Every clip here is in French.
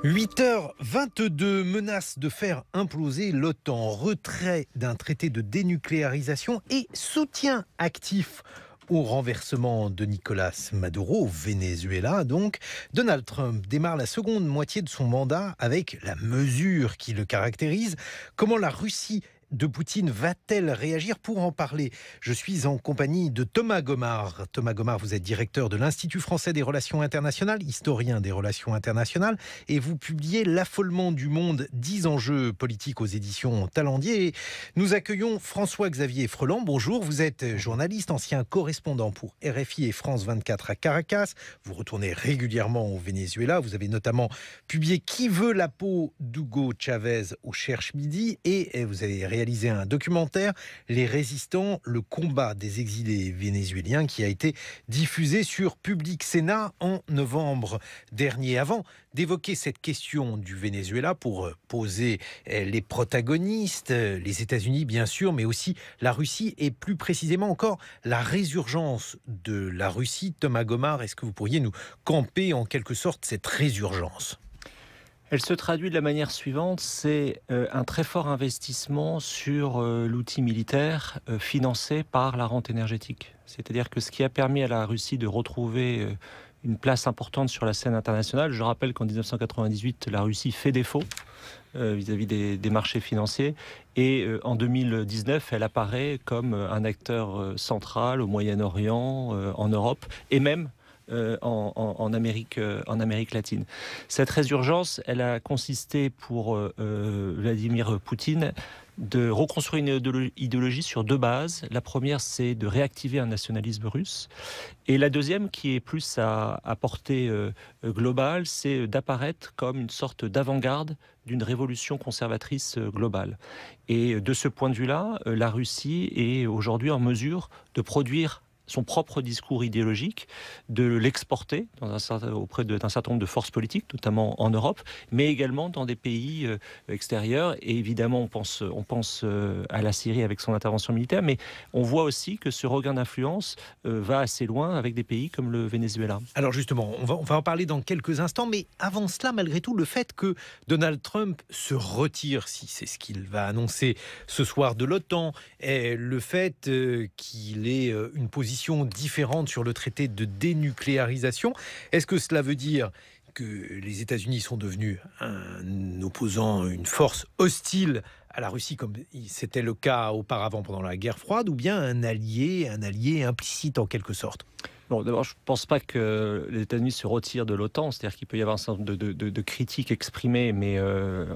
8h22, menace de faire imploser l'OTAN, retrait d'un traité de dénucléarisation et soutien actif au renversement de Nicolás Maduro au Venezuela. Donc, Donald Trump démarre la seconde moitié de son mandat avec la mesure qui le caractérise. Comment la Russie de Poutine va-t-elle réagir? Pour en parler, je suis en compagnie de Thomas Gomard. Thomas Gomard, vous êtes directeur de l'Institut français des relations internationales, historien des relations internationales, et vous publiez L'affolement du monde, 10 enjeux politiques aux éditions Talendier. Et nous accueillons François-Xavier Freland. Bonjour, vous êtes journaliste, ancien correspondant pour RFI et France 24 à Caracas. Vous retournez régulièrement au Venezuela. Vous avez notamment publié Qui veut la peau d'Hugo Chavez au Cherche Midi, et vous avez réalisé un documentaire, Les résistants, le combat des exilés vénézuéliens, qui a été diffusé sur Public Sénat en novembre dernier. Avant d'évoquer cette question du Venezuela, pour poser les protagonistes, les États-Unis bien sûr, mais aussi la Russie et plus précisément encore la résurgence de la Russie. Thomas Gomard, est-ce que vous pourriez nous camper en quelque sorte cette résurgence ? Elle se traduit de la manière suivante, c'est un très fort investissement sur l'outil militaire financé par la rente énergétique. C'est-à-dire que ce qui a permis à la Russie de retrouver une place importante sur la scène internationale, je rappelle qu'en 1998, la Russie fait défaut vis-à-vis des marchés financiers, et en 2019, elle apparaît comme un acteur central au Moyen-Orient, en Europe, et même en Amérique latine. Cette résurgence, elle a consisté pour Vladimir Poutine de reconstruire une idéologie sur deux bases. La première, c'est de réactiver un nationalisme russe. Et la deuxième, qui est plus à portée globale, c'est d'apparaître comme une sorte d'avant-garde d'une révolution conservatrice globale. Et de ce point de vue-là, la Russie est aujourd'hui en mesure de produire son propre discours idéologique, de l'exporter auprès d'un certain nombre de forces politiques, notamment en Europe, mais également dans des pays extérieurs. Et évidemment, on pense à la Syrie avec son intervention militaire, mais on voit aussi que ce regain d'influence va assez loin avec des pays comme le Venezuela. Alors justement, on va en parler dans quelques instants, mais avant cela, malgré tout, le fait que Donald Trump se retire, si c'est ce qu'il va annoncer ce soir, de l'OTAN, et le fait qu'il ait une position différente sur le traité de dénucléarisation, est-ce que cela veut dire que les États-Unis sont devenus un opposant, une force hostile à la Russie, comme c'était le cas auparavant pendant la guerre froide, ou bien un allié implicite en quelque sorte? Bon, d'abord, je ne pense pas que les États-Unis se retirent de l'OTAN, c'est-à-dire qu'il peut y avoir un certain nombre de critiques exprimées, mais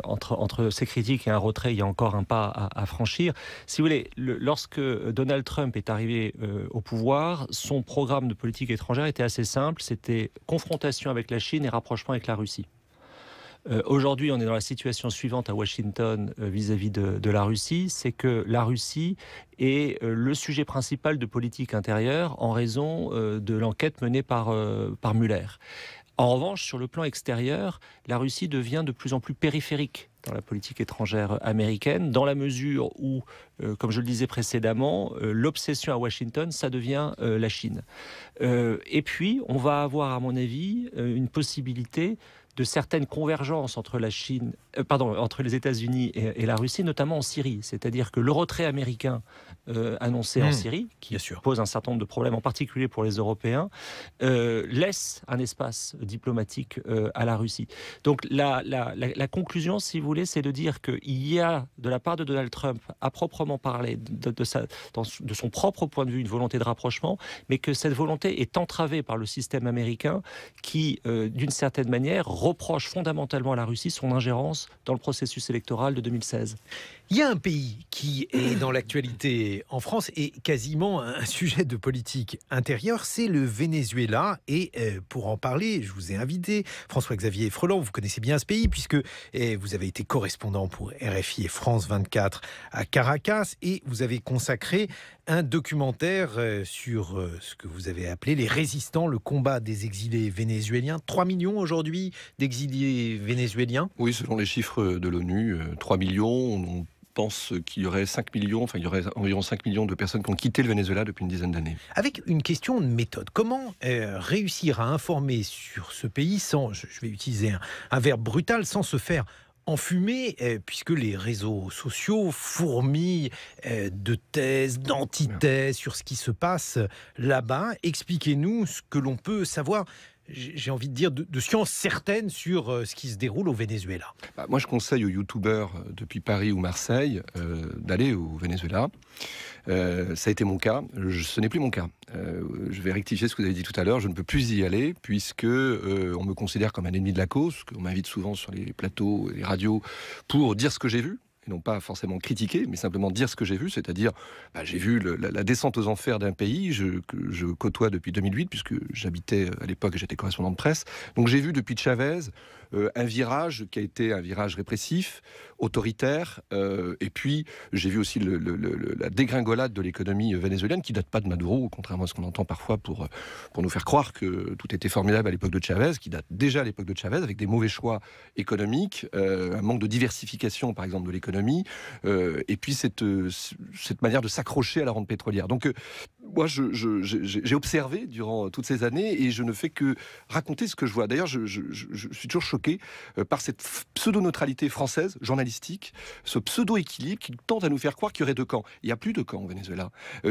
entre ces critiques et un retrait, il y a encore un pas à franchir. Si vous voulez, lorsque Donald Trump est arrivé au pouvoir, son programme de politique étrangère était assez simple, c'était confrontation avec la Chine et rapprochement avec la Russie. Aujourd'hui, on est dans la situation suivante à Washington vis-à-vis de la Russie, c'est que la Russie est le sujet principal de politique intérieure en raison de l'enquête menée par Mueller. En revanche, sur le plan extérieur, la Russie devient de plus en plus périphérique dans la politique étrangère américaine, dans la mesure où, comme je le disais précédemment, l'obsession à Washington, ça devient la Chine. Et puis, on va avoir, à mon avis, une possibilité de certaines convergences entre entre les États-Unis et la Russie, notamment en Syrie. C'est-à-dire que le retrait américain annoncé en Syrie, qui pose un certain nombre de problèmes, en particulier pour les Européens, laisse un espace diplomatique à la Russie. Donc la conclusion, si vous voulez, c'est de dire qu'il y a, de la part de Donald Trump, à proprement parler, de son propre point de vue, une volonté de rapprochement, mais que cette volonté est entravée par le système américain qui, d'une certaine manière, reproche fondamentalement à la Russie son ingérence dans le processus électoral de 2016. Il y a un pays qui est dans l'actualité en France et quasiment un sujet de politique intérieure, c'est le Venezuela. Et pour en parler, je vous ai invité, François-Xavier Freland, vous connaissez bien ce pays puisque vous avez été correspondant pour RFI et France 24 à Caracas et vous avez consacré un documentaire sur ce que vous avez appelé les résistants, le combat des exilés vénézuéliens. 3 millions aujourd'hui d'exilés vénézuéliens. Oui, selon les chiffres de l'ONU, 3 millions. On pense qu'il y aurait 5 millions, enfin il y aurait environ 5 millions de personnes qui ont quitté le Venezuela depuis une dizaine d'années. Avec une question de méthode, comment réussir à informer sur ce pays sans, je vais utiliser un verbe brutal, sans se faire enfumer, puisque les réseaux sociaux fourmillent de thèses, d'antithèses sur ce qui se passe là-bas. Expliquez-nous ce que l'on peut savoir, j'ai envie de dire, de sciences certaines sur ce qui se déroule au Venezuela. Moi, je conseille aux youtubeurs depuis Paris ou Marseille d'aller au Venezuela. Ça a été mon cas. Ce n'est plus mon cas. Je vais rectifier ce que vous avez dit tout à l'heure. Je ne peux plus y aller puisque on me considère comme un ennemi de la cause, qu'on m'invite souvent sur les plateaux, les radios, pour dire ce que j'ai vu. Non pas forcément critiquer, mais simplement dire ce que j'ai vu, c'est-à-dire, j'ai vu la descente aux enfers d'un pays que je côtoie depuis 2008, puisque j'habitais à l'époque, j'étais correspondant de presse. Donc j'ai vu depuis Chavez un virage qui a été un virage répressif, autoritaire, et puis j'ai vu aussi la dégringolade de l'économie vénézuélienne, qui ne date pas de Maduro, contrairement à ce qu'on entend parfois pour nous faire croire que tout était formidable à l'époque de Chavez, qui date déjà à l'époque de Chavez, avec des mauvais choix économiques, un manque de diversification, par exemple, de l'économie, et puis cette manière de s'accrocher à la rente pétrolière. Donc moi, j'ai observé durant toutes ces années, et je ne fais que raconter ce que je vois. D'ailleurs, je suis toujours choqué par cette pseudo-neutralité française, journalistique, ce pseudo-équilibre qui tente à nous faire croire qu'il y aurait deux camps. Il n'y a plus de camp au Venezuela.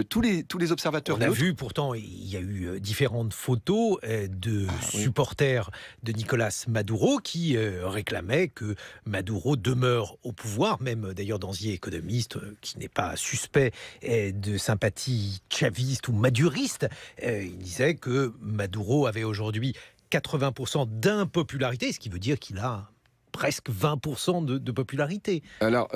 Tous les observateurs... On a vu pourtant, il y a eu différentes photos de supporters de Nicolas Maduro qui réclamaient que Maduro demeure au pouvoir, même d'ailleurs Danzier, économiste, qui n'est pas suspect de sympathie chaviste ou maduriste, il disait que Maduro avait aujourd'hui 80% d'impopularité, ce qui veut dire qu'il a presque 20% de popularité. Alors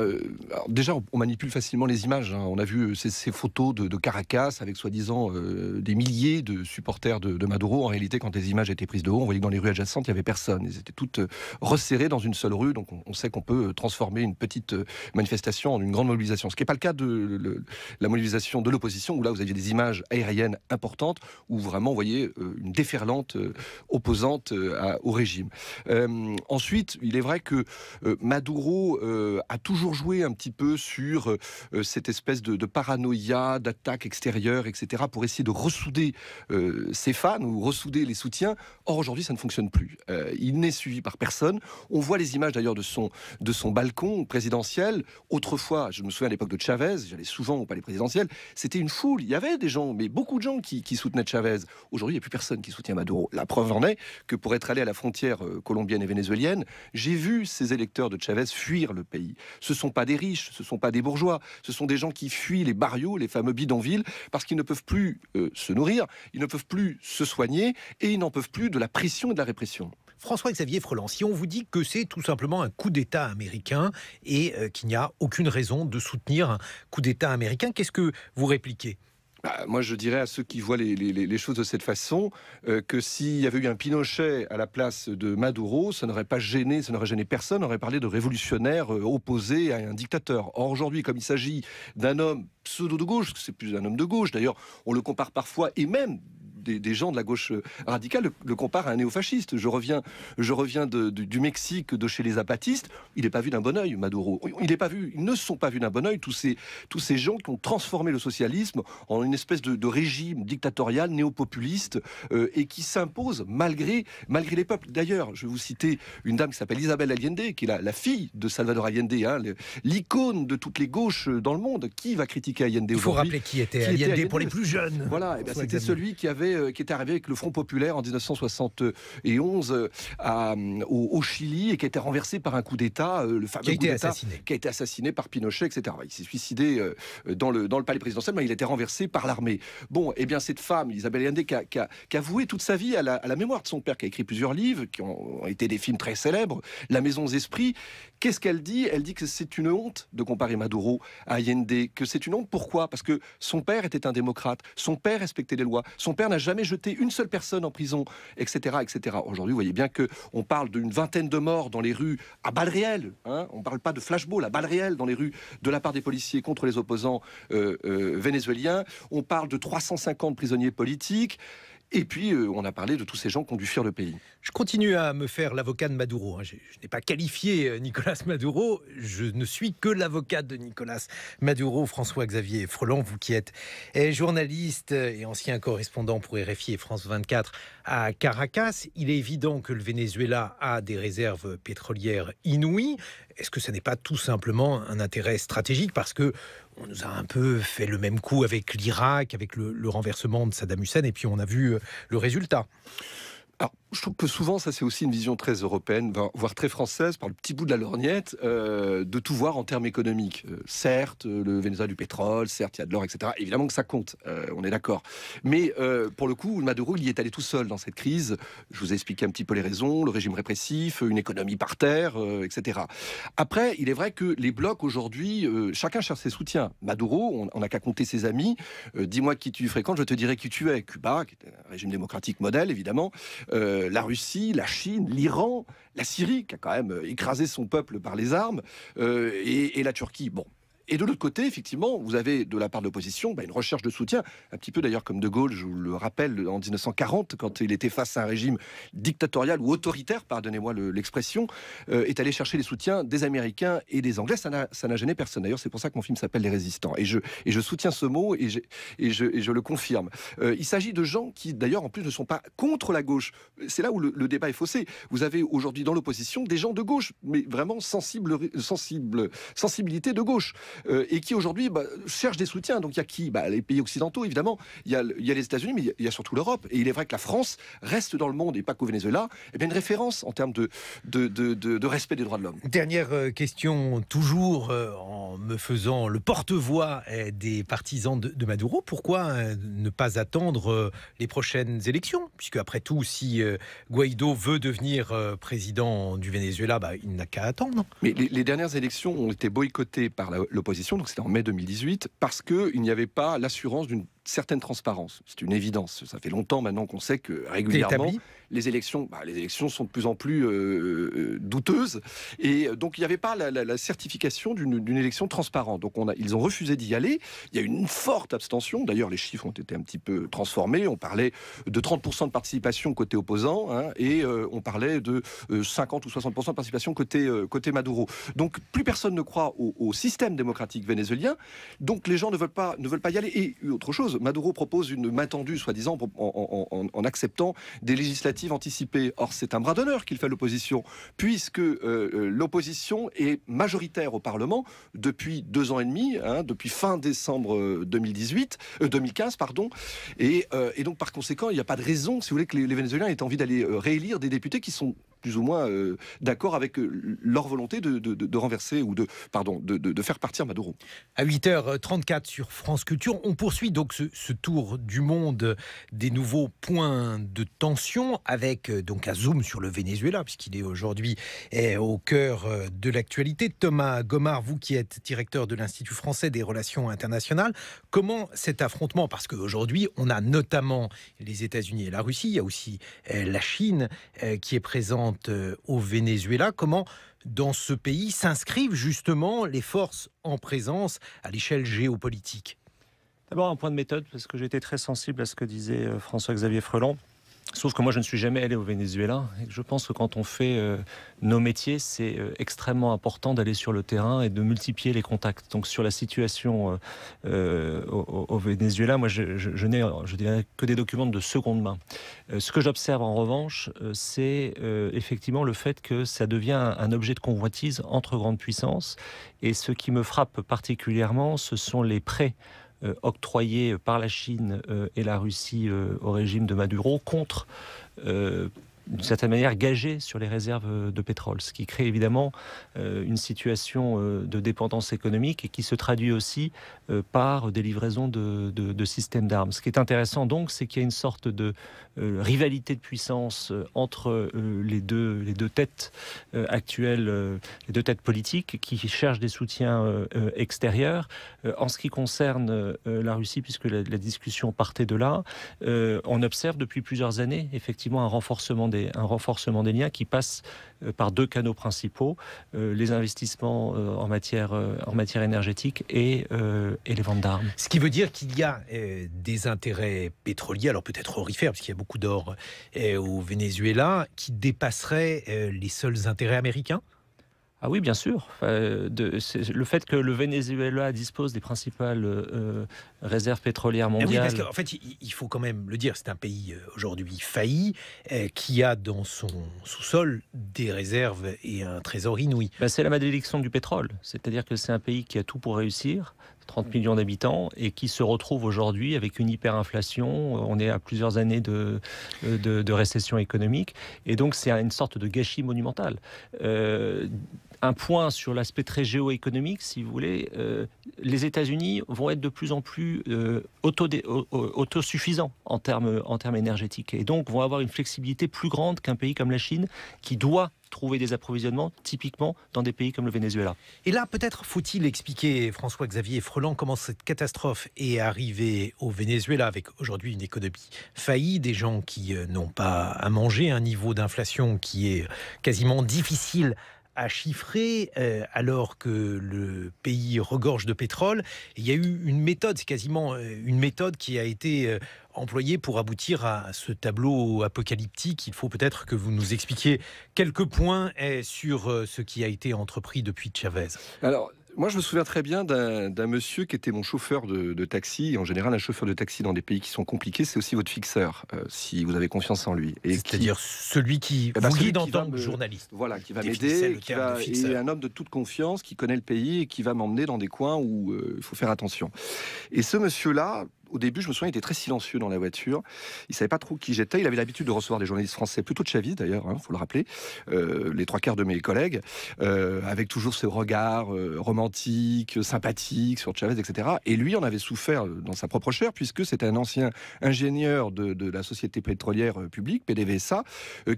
déjà, on manipule facilement les images. On a vu ces photos de Caracas avec soi-disant des milliers de supporters de Maduro. En réalité, quand les images étaient prises de haut, on voyait que dans les rues adjacentes, il n'y avait personne. Elles étaient toutes resserrées dans une seule rue. Donc on sait qu'on peut transformer une petite manifestation en une grande mobilisation. Ce qui n'est pas le cas de la mobilisation de l'opposition, où là, vous aviez des images aériennes importantes, où vraiment, vous voyez une déferlante opposante au régime. Ensuite, il est vrai que Maduro a toujours joué un petit peu sur cette espèce de paranoïa, d'attaque extérieure, etc., pour essayer de ressouder ses fans ou ressouder les soutiens. Or, aujourd'hui, ça ne fonctionne plus. Il n'est suivi par personne. On voit les images, d'ailleurs, de son balcon présidentiel. Autrefois, je me souviens à l'époque de Chavez, j'allais souvent au palais présidentiel, c'était une foule. Il y avait des gens, mais beaucoup de gens qui soutenaient Chavez. Aujourd'hui, il n'y a plus personne qui soutient Maduro. La preuve en est que pour être allé à la frontière colombienne et vénézuélienne, j'ai vu ces électeurs de Chavez fuir le pays. Ce ne sont pas des riches, ce ne sont pas des bourgeois, ce sont des gens qui fuient les barrios, les fameux bidonvilles, parce qu'ils ne peuvent plus se nourrir, ils ne peuvent plus se soigner, et ils n'en peuvent plus de la pression et de la répression. François-Xavier Freland, si on vous dit que c'est tout simplement un coup d'État américain et qu'il n'y a aucune raison de soutenir un coup d'État américain, qu'est-ce que vous répliquez ? Moi, je dirais à ceux qui voient les choses de cette façon que s'il y avait eu un Pinochet à la place de Maduro, ça n'aurait gêné personne, on aurait parlé de révolutionnaire opposé à un dictateur. Or, aujourd'hui, comme il s'agit d'un homme pseudo de gauche, c'est plus un homme de gauche, d'ailleurs, on le compare parfois, et même des gens de la gauche radicale le comparent à un néofasciste. Je reviens du Mexique, de chez les zapatistes. Il n'est pas vu d'un bon œil, Maduro. Ils ne sont pas vus d'un bon œil, tous ces gens qui ont transformé le socialisme en une espèce de régime dictatorial, néo-populiste, et qui s'impose malgré les peuples. D'ailleurs, je vais vous citer une dame qui s'appelle Isabel Allende, qui est la fille de Salvador Allende, l'icône de toutes les gauches dans le monde. Qui va critiquer Allende aujourd'hui ? Il faut rappeler qui était Allende pour les plus jeunes. Voilà, c'était celui qui est arrivé avec le Front populaire en 1971 au Chili, et qui a été renversé par un coup d'État, le fameux coup d'État qui a été assassiné par Pinochet, etc. Il s'est suicidé dans le palais présidentiel, mais il a été renversé par l'armée. Bon, eh bien cette femme, Isabel Allende, qui a voué toute sa vie à la mémoire de son père, qui a écrit plusieurs livres, qui ont été des films très célèbres, La Maison des Esprits. Qu'est-ce qu'elle dit ? Elle dit que c'est une honte de comparer Maduro à Allende, que c'est une honte. Pourquoi ? Parce que son père était un démocrate, son père respectait les lois, son père n'a jamais jeté une seule personne en prison, etc., etc. Aujourd'hui, vous voyez bien qu'on parle d'une vingtaine de morts dans les rues à balles réelles. On ne parle pas de flashball, à balles réelles dans les rues de la part des policiers contre les opposants vénézuéliens. On parle de 350 prisonniers politiques. Et puis, on a parlé de tous ces gens qui ont dû fuir le pays. Je continue à me faire l'avocat de Maduro. Je n'ai pas qualifié Nicolas Maduro. Je ne suis que l'avocat de Nicolas Maduro. François-Xavier Freland, vous qui êtes journaliste et ancien correspondant pour RFI et France 24 à Caracas, il est évident que le Venezuela a des réserves pétrolières inouïes. Est-ce que ce n'est pas tout simplement un intérêt stratégique parce que on nous a un peu fait le même coup avec l'Irak, avec le renversement de Saddam Hussein, et puis on a vu le résultat. Alors, je trouve que souvent, ça c'est aussi une vision très européenne, voire très française, par le petit bout de la lorgnette, de tout voir en termes économiques. Certes, le Venezuela du pétrole, certes, il y a de l'or, etc. Évidemment que ça compte, on est d'accord. Mais pour le coup, Maduro, il y est allé tout seul dans cette crise. Je vous ai expliqué un petit peu les raisons, le régime répressif, une économie par terre, etc. Après, il est vrai que les blocs aujourd'hui, chacun cherche ses soutiens. Maduro, on n'a qu'à compter ses amis. Dis-moi qui tu fréquentes, je te dirai qui tu es. Cuba, qui est un régime démocratique modèle, évidemment. La Russie, la Chine, l'Iran, la Syrie, qui a quand même écrasé son peuple par les armes, et la Turquie. Bon. Et de l'autre côté, effectivement, vous avez de la part de l'opposition une recherche de soutien, un petit peu d'ailleurs comme De Gaulle, je vous le rappelle, en 1940, quand il était face à un régime dictatorial ou autoritaire, pardonnez-moi l'expression, est allé chercher les soutiens des Américains et des Anglais. Ça n'a gêné personne. D'ailleurs, c'est pour ça que mon film s'appelle Les Résistants. Et je soutiens ce mot et je le confirme. Il s'agit de gens qui, d'ailleurs, en plus, ne sont pas contre la gauche. C'est là où le débat est faussé. Vous avez aujourd'hui dans l'opposition des gens de gauche, mais vraiment sensibilité de gauche. Et qui aujourd'hui cherchent des soutiens. Donc il y a qui les pays occidentaux, évidemment. Il y a les États-Unis, mais il y a surtout l'Europe. Et il est vrai que la France reste dans le monde, et pas qu'au Venezuela, une référence en termes de respect des droits de l'homme. Dernière question, toujours en me faisant le porte-voix des partisans de Maduro. Pourquoi ne pas attendre les prochaines élections? Puisque après tout, si Guaidó veut devenir président du Venezuela, il n'a qu'à attendre. Mais les dernières élections ont été boycottées par l'opposition, donc c'était en mai 2018, parce qu'il n'y avait pas l'assurance d'une certaine transparence. C'est une évidence. Ça fait longtemps maintenant qu'on sait que régulièrement, les élections sont de plus en plus douteuses. Et donc, il n'y avait pas la certification d'une élection transparente. Donc, ils ont refusé d'y aller. Il y a eu une forte abstention. D'ailleurs, les chiffres ont été un petit peu transformés. On parlait de 30% de participation côté opposant, et on parlait de 50 ou 60% de participation côté Maduro. Donc, plus personne ne croit au système démocratique vénézuélien. Donc, les gens ne veulent pas y aller. Et autre chose, Maduro propose une main tendue, soi-disant, en acceptant des législatives anticipées. Or, c'est un bras d'honneur qu'il fait à l'opposition, puisque l'opposition est majoritaire au Parlement depuis 2 ans et demi, depuis fin décembre 2015, pardon. Et donc, par conséquent, il n'y a pas de raison, si vous voulez, que les Vénézuéliens aient envie d'aller réélire des députés qui sont plus ou moins d'accord avec leur volonté de renverser ou de faire partir Maduro. À 8h34 sur France Culture, on poursuit donc ce tour du monde des nouveaux points de tension avec donc un zoom sur le Venezuela puisqu'il est aujourd'hui au cœur de l'actualité. Thomas Gomard, vous qui êtes directeur de l'Institut français des relations internationales, comment cet affrontement, parce qu'aujourd'hui on a notamment les États-Unis et la Russie, il y a aussi la Chine qui est présente au Venezuela, comment dans ce pays s'inscrivent justement les forces en présence à l'échelle géopolitique? D'abord un point de méthode, parce que j'étais très sensible à ce que disait François-Xavier Freland. Sauf que moi, je ne suis jamais allé au Venezuela. Et je pense que quand on fait nos métiers, c'est extrêmement important d'aller sur le terrain et de multiplier les contacts. Donc sur la situation au Venezuela, moi, je n'ai, je dirais, que des documents de seconde main. Ce que j'observe en revanche, c'est effectivement le fait que ça devient un objet de convoitise entre grandes puissances. Et ce qui me frappe particulièrement, ce sont les prêts octroyés par la Chine et la Russie au régime de Maduro contre, d'une certaine manière, gagés sur les réserves de pétrole. Ce qui crée évidemment une situation de dépendance économique et qui se traduit aussi par des livraisons de systèmes d'armes. Ce qui est intéressant donc, c'est qu'il y a une sorte de rivalité de puissance entre les deux têtes actuelles, les deux têtes politiques qui cherchent des soutiens extérieurs. En ce qui concerne la Russie, puisque la discussion partait de là, on observe depuis plusieurs années effectivement un renforcement des un renforcement des liens qui passe par 2 canaux principaux, les investissements en matière énergétique et les ventes d'armes. Ce qui veut dire qu'il y a des intérêts pétroliers, alors peut-être orifères, parce qu'il y a beaucoup d'or au Venezuela, qui dépasseraient les seuls intérêts américains? Ah oui, bien sûr. Le fait que le Venezuela dispose des principales réserves pétrolières mondiales... Oui, parce qu'en fait, il faut quand même le dire, c'est un pays aujourd'hui failli, qui a dans son sous-sol des réserves et un trésor inouï. C'est la malédiction du pétrole. C'est-à-dire que c'est un pays qui a tout pour réussir, 30 millions d'habitants, et qui se retrouve aujourd'hui avec une hyperinflation. On est à plusieurs années de récession économique. Et donc, c'est une sorte de gâchis monumental. Un point sur l'aspect très géoéconomique, si vous voulez, les États-Unis vont être de plus en plus autosuffisants en termes énergétiques, et donc vont avoir une flexibilité plus grande qu'un pays comme la Chine, qui doit trouver des approvisionnements typiquement dans des pays comme le Venezuela. Et là, peut-être faut-il expliquer, François-Xavier Freland, comment cette catastrophe est arrivée au Venezuela, avec aujourd'hui une économie faillie, des gens qui n'ont pas à manger, un niveau d'inflation qui est quasiment difficile à chiffrer, alors que le pays regorge de pétrole. Et il y a eu une méthode, c'est quasiment une méthode qui a été employée pour aboutir à ce tableau apocalyptique. Il faut peut-être que vous nous expliquiez quelques points sur ce qui a été entrepris depuis Chavez. Alors, moi, je me souviens très bien d'un monsieur qui était mon chauffeur de taxi. Et en général, un chauffeur de taxi dans des pays qui sont compliqués, c'est aussi votre fixeur, si vous avez confiance en lui. C'est-à-dire celui qui vous guide en tant que journaliste. Voilà, qui va m'aider, et un homme de toute confiance, qui connaît le pays et qui va m'emmener dans des coins où il faut faire attention. Et ce monsieur-là, au début, je me souviens, il était très silencieux dans la voiture. Il savait pas trop qui j'étais. Il avait l'habitude de recevoir des journalistes français, plutôt de chavistes d'ailleurs, faut le rappeler, les 3/4 de mes collègues, avec toujours ce regard romantique, sympathique sur Chavez, etc. Et lui en avait souffert dans sa propre chair, puisque c'était un ancien ingénieur de la société pétrolière publique, PDVSA,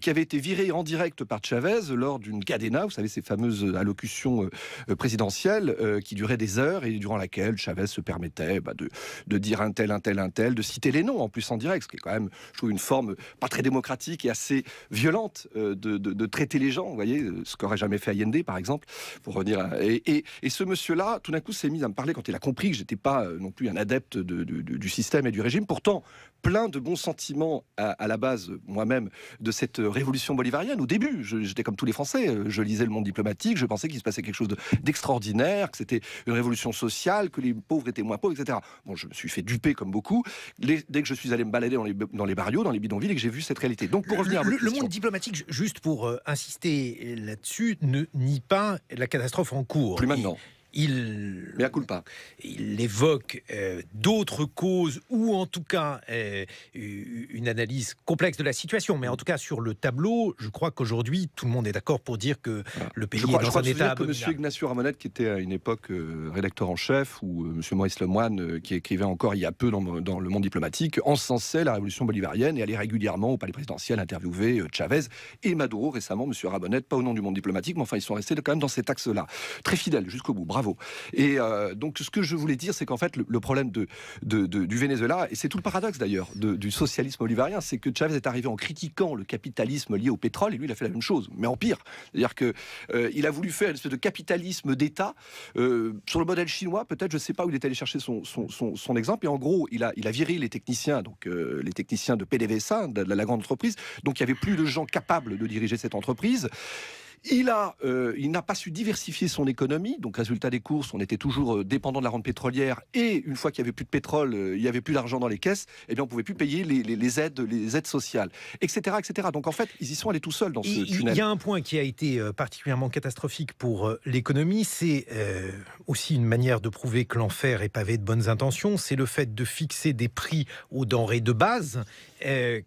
qui avait été viré en direct par Chavez lors d'une cadena, vous savez, ces fameuses allocutions présidentielles qui duraient des heures et durant laquelle Chavez se permettait de dire un tel, de citer les noms en plus en direct, ce qui est quand même, je trouve, une forme pas très démocratique et assez violente de traiter les gens, vous voyez, ce qu'aurait jamais fait Allende, par exemple, pour revenir et ce monsieur-là, tout d'un coup, s'est mis à me parler quand il a compris que j'étais pas non plus un adepte du système et du régime, pourtant plein de bons sentiments à la base, moi-même, de cette révolution bolivarienne. Au début, j'étais comme tous les Français, je lisais Le Monde diplomatique, je pensais qu'il se passait quelque chose d'extraordinaire, que c'était une révolution sociale, que les pauvres étaient moins pauvres, etc. Bon, je me suis fait duper comme beaucoup, dès que je suis allé me balader dans les barrios, dans les bidonvilles, et que j'ai vu cette réalité. Donc, pour revenir à votre question... Le Monde diplomatique, juste pour insister là-dessus, ne nie pas la catastrophe en cours. Plus maintenant. Mais à culpa. Il évoque d'autres causes, ou en tout cas une analyse complexe de la situation. Mais en tout cas, sur le tableau, je crois qu'aujourd'hui, tout le monde est d'accord pour dire que le pays est dans un état abominable. M. Ignacio Ramonet, qui était à une époque rédacteur en chef, ou M. Maurice Lemoine, qui écrivait encore il y a peu dans Le Monde diplomatique, encensait la révolution bolivarienne et allait régulièrement au palais présidentiel interviewer Chavez et Maduro récemment. M. Ramonet, pas au nom du Monde diplomatique, mais enfin, ils sont restés quand même dans cet axe-là. Très fidèles jusqu'au bout. Bravo. Et donc ce que je voulais dire, c'est qu'en fait le problème du Venezuela, et c'est tout le paradoxe d'ailleurs du socialisme bolivarien, c'est que Chavez est arrivé en critiquant le capitalisme lié au pétrole, et lui il a fait la même chose, mais en pire. C'est-à-dire que il a voulu faire une espèce de capitalisme d'État sur le modèle chinois, peut-être, je ne sais pas où il est allé chercher son exemple, et en gros il a viré les techniciens, donc les techniciens de PDVSA, de la grande entreprise, donc il n'y avait plus de gens capables de diriger cette entreprise. Il n'a pas su diversifier son économie, donc résultat des courses, on était toujours dépendant de la rente pétrolière, et une fois qu'il n'y avait plus de pétrole, il n'y avait plus d'argent dans les caisses, et bien on ne pouvait plus payer les aides sociales, etc., etc. Donc en fait, ils y sont allés tout seuls dans ce tunnel. Il y a un point qui a été particulièrement catastrophique pour l'économie, c'est aussi une manière de prouver que l'enfer est pavé de bonnes intentions, c'est le fait de fixer des prix aux denrées de base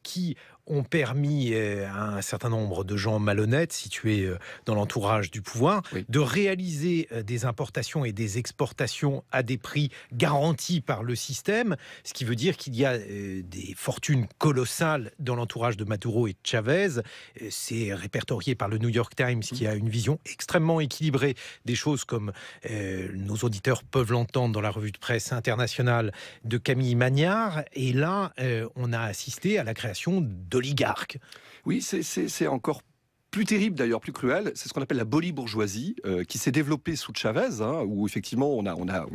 qui ont permis à un certain nombre de gens malhonnêtes situés dans l'entourage du pouvoir de réaliser des importations et des exportations à des prix garantis par le système, ce qui veut dire qu'il y a des fortunes colossales dans l'entourage de Maduro et de Chavez. C'est répertorié par le New York Times, qui a une vision extrêmement équilibrée des choses, comme nos auditeurs peuvent l'entendre dans la revue de presse internationale de Camille Magnard. Et là, on a assisté à la création d'oligarques. Oui, c'est encore plus terrible d'ailleurs, plus cruel, c'est ce qu'on appelle la bolibourgeoisie, qui s'est développée sous Chavez, où effectivement on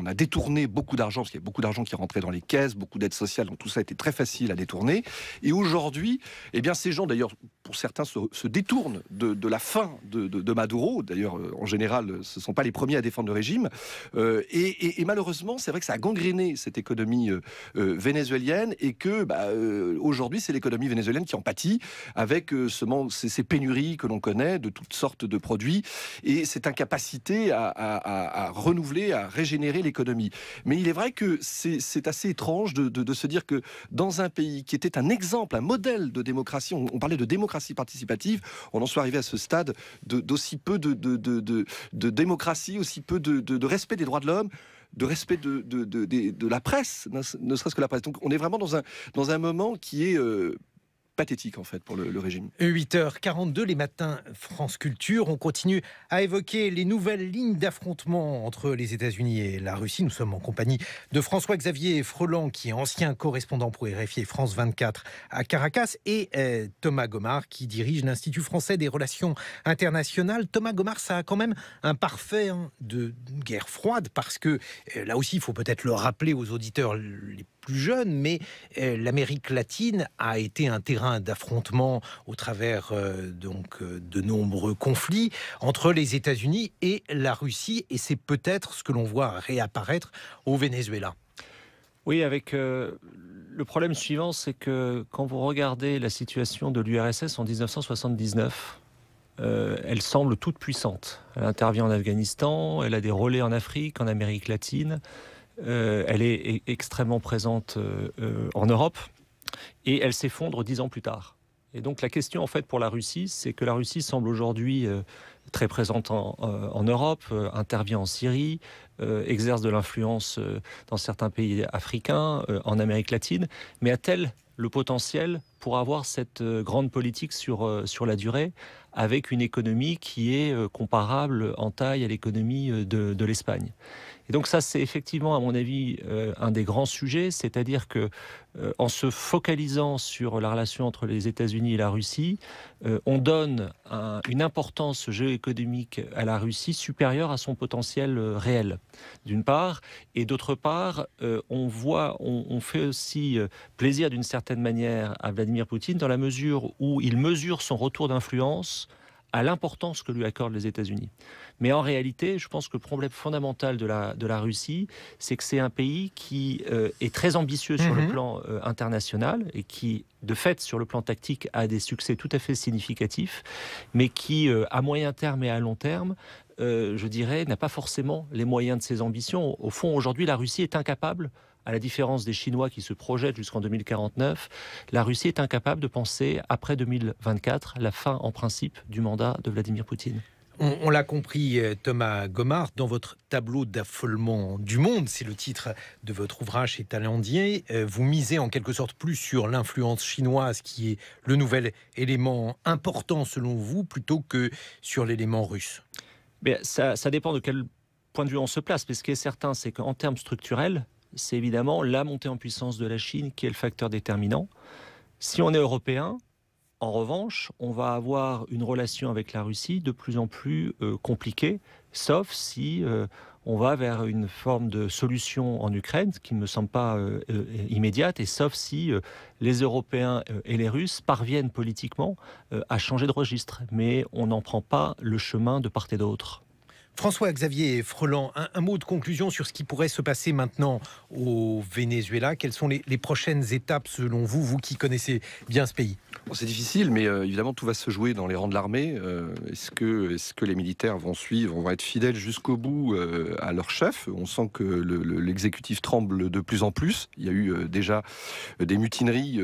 a détourné beaucoup d'argent, parce qu'il y a beaucoup d'argent qui rentrait dans les caisses, beaucoup d'aides sociales, donc tout ça était très facile à détourner. Et aujourd'hui, eh bien ces gens d'ailleurs, pour certains, se détournent de la fin de Maduro. D'ailleurs, en général, ce ne sont pas les premiers à défendre le régime. Et malheureusement, c'est vrai que ça a gangréné cette économie vénézuélienne, et que aujourd'hui, c'est l'économie vénézuélienne qui en pâtit, avec ces pénuries que l'on connaît de toutes sortes de produits, et cette incapacité à renouveler, à régénérer l'économie. Mais il est vrai que c'est assez étrange de se dire que dans un pays qui était un exemple, un modèle de démocratie, on parlait de démocratie participative, on en soit arrivé à ce stade d'aussi peu de démocratie, aussi peu de respect des droits de l'homme, de respect de la presse, ne serait-ce que la presse. Donc on est vraiment dans un moment qui est pathétique en fait pour le régime. 8h42, les matins France Culture. On continue à évoquer les nouvelles lignes d'affrontement entre les États-Unis et la Russie. Nous sommes en compagnie de François-Xavier Freland, qui est ancien correspondant pour RFI et France 24 à Caracas, et Thomas Gomart, qui dirige l'Institut français des relations internationales. Thomas Gomart, ça a quand même un parfait de guerre froide, parce que là aussi, il faut peut-être le rappeler aux auditeurs les plus jeunes, mais l'Amérique latine a été un terrain d'affrontement au travers de nombreux conflits entre les États-Unis et la Russie, et c'est peut-être ce que l'on voit réapparaître au Venezuela. Oui, avec le problème suivant, c'est que quand vous regardez la situation de l'URSS en 1979, elle semble toute puissante. Elle intervient en Afghanistan, elle a des relais en Afrique, en Amérique latine. Elle est extrêmement présente en Europe, et elle s'effondre 10 ans plus tard. Et donc la question en fait pour la Russie, c'est que la Russie semble aujourd'hui très présente en Europe, intervient en Syrie, exerce de l'influence dans certains pays africains, en Amérique latine, mais a-t-elle le potentiel pour avoir cette grande politique sur la durée, avec une économie qui est comparable en taille à l'économie de l'Espagne? Et donc ça, c'est effectivement, à mon avis, un des grands sujets, c'est-à-dire que en se focalisant sur la relation entre les États-Unis et la Russie, on donne une importance géoéconomique à la Russie supérieure à son potentiel réel, d'une part, et d'autre part, on fait aussi plaisir d'une certaine manière à Vladimir Poutine, dans la mesure où il mesure son retour d'influence à l'importance que lui accordent les États-Unis. Mais en réalité, je pense que le problème fondamental de la Russie, c'est que c'est un pays qui est très ambitieux sur le plan international, et qui, de fait, sur le plan tactique, a des succès tout à fait significatifs, mais qui, à moyen terme et à long terme, je dirais, n'a pas forcément les moyens de ses ambitions. Au fond, aujourd'hui, la Russie est incapable, à la différence des Chinois qui se projettent jusqu'en 2049, la Russie est incapable de penser, après 2024, la fin en principe du mandat de Vladimir Poutine. On l'a compris, Thomas Gomart, dans votre tableau d'affolement du monde, c'est le titre de votre ouvrage chez Talendier, vous misez en quelque sorte plus sur l'influence chinoise, qui est le nouvel élément important selon vous, plutôt que sur l'élément russe. Mais ça dépend de quel point de vue on se place. Mais ce qui est certain, c'est qu'en termes structurels, c'est évidemment la montée en puissance de la Chine qui est le facteur déterminant. Si on est européen, en revanche, on va avoir une relation avec la Russie de plus en plus compliquée, sauf si on va vers une forme de solution en Ukraine, ce qui ne me semble pas immédiate, et sauf si les Européens et les Russes parviennent politiquement à changer de registre. Mais on n'en prend pas le chemin de part et d'autre. François-Xavier Freland, un mot de conclusion sur ce qui pourrait se passer maintenant au Venezuela. Quelles sont les prochaines étapes selon vous, vous qui connaissez bien ce pays? Bon, c'est difficile, mais évidemment tout va se jouer dans les rangs de l'armée. Est-ce que les militaires vont être fidèles jusqu'au bout à leur chef? On sent que l'exécutif tremble de plus en plus. Il y a eu déjà des mutineries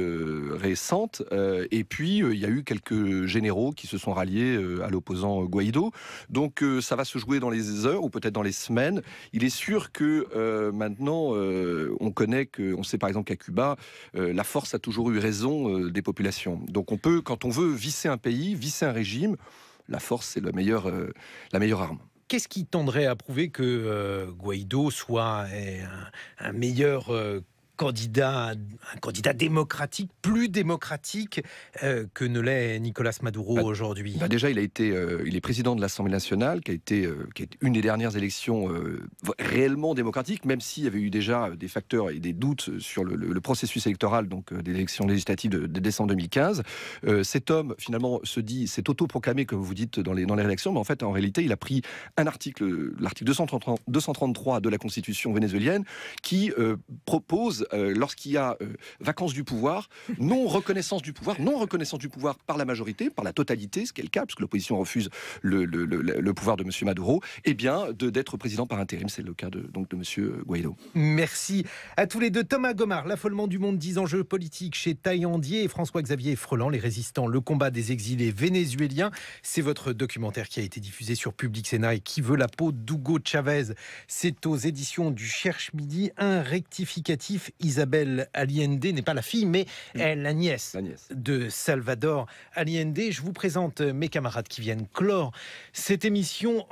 récentes, et puis il y a eu quelques généraux qui se sont ralliés à l'opposant Guaido. Donc ça va se jouer dans les heures ou peut-être dans les semaines. Il est sûr que maintenant on sait par exemple qu'à Cuba, la force a toujours eu raison des populations. Donc quand on veut visser un pays, visser un régime, la force c'est la meilleure arme. Qu'est-ce qui tendrait à prouver que Guaido soit un meilleur un candidat démocratique, plus démocratique que ne l'est Nicolas Maduro aujourd'hui? Déjà, il est président de l'Assemblée nationale, qui est une des dernières élections réellement démocratiques, même s'il y avait eu déjà des facteurs et des doutes sur le processus électoral, donc des élections législatives de décembre 2015. Cet homme, finalement, s'est autoproclamé, comme vous dites dans les rédactions, mais en réalité, il a pris l'article 233 de la Constitution vénézuélienne, qui propose, lorsqu'il y a vacance du pouvoir, non reconnaissance du pouvoir par la majorité, par la totalité, ce qui est le cas, puisque l'opposition refuse le pouvoir de M. Maduro, et bien d'être président par intérim. C'est le cas de M. Guaido. Merci à tous les deux. Thomas Gomard, L'affolement du monde, 10 enjeux politiques chez Taillandier, et François-Xavier Freland, Les résistants, le combat des exilés vénézuéliens. C'est votre documentaire qui a été diffusé sur Public Sénat et Qui veut la peau d'Hugo Chavez. C'est aux éditions du Cherche Midi. Un rectificatif: Isabelle Allende n'est pas la fille, mais la nièce de Salvador Allende. Je vous présente mes camarades qui viennent clore cette émission.